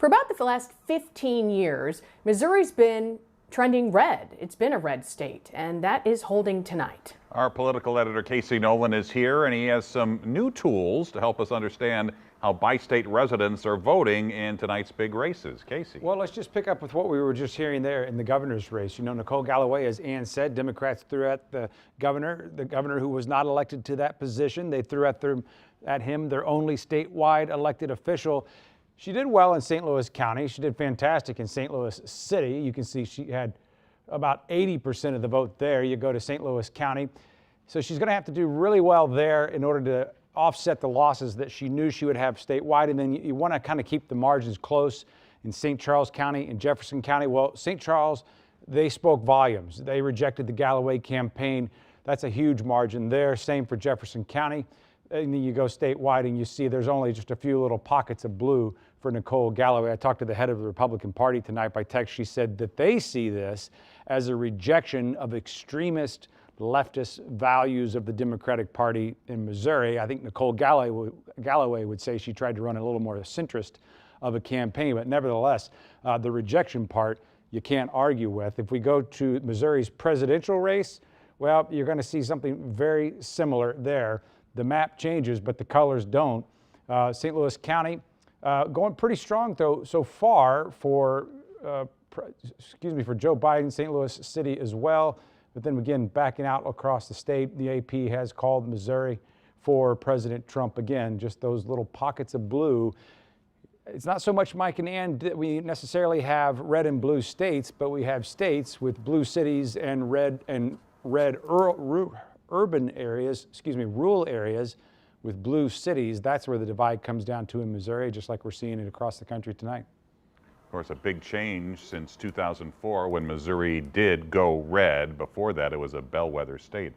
For about the last 15 years, Missouri's been trending red. It's been a red state, and that is holding tonight. Our political editor Casey Nolan is here, and he has some new tools to help us understand how bi-state residents are voting in tonight's big races. Casey. Well, let's just pick up with what we were just hearing there in the governor's race. You know, Nicole Galloway, as Ann said, Democrats threw at the governor who was not elected to that position. They threw at him their only statewide elected official. She did well in St. Louis County. She did fantastic in St. Louis City. You can see she had about 80% of the vote there. You go to St. Louis County. So she's going to have to do really well there in order to offset the losses that she knew she would have statewide. And then you want to kind of keep the margins close in St. Charles County and Jefferson County. Well, St. Charles, they spoke volumes. They rejected the Galloway campaign. That's a huge margin there. Same for Jefferson County. And then you go statewide and you see there's only just a few little pockets of blue for Nicole Galloway. I talked to the head of the Republican Party tonight by text. She said that they see this as a rejection of extremist leftist values of the Democratic Party in Missouri. I think Nicole Galloway would say she tried to run a little more centrist of a campaign, but nevertheless, the rejection part you can't argue with. If we go to Missouri's presidential race, well, you're going to see something very similar there. The map changes, but the colors don't. St. Louis County going pretty strong though so far for for Joe Biden. St. Louis City as well, but then again backing out across the state. The AP has called Missouri for President Trump again. Just those little pockets of blue. It's not so much, Mike and Ann, that we necessarily have red and blue states, but we have states with blue cities and red urban areas, rural areas with blue cities. That's where the divide comes down to in Missouri, just like we're seeing it across the country tonight. Of course, a big change since 2004 when Missouri did go red. Before that, it was a bellwether state.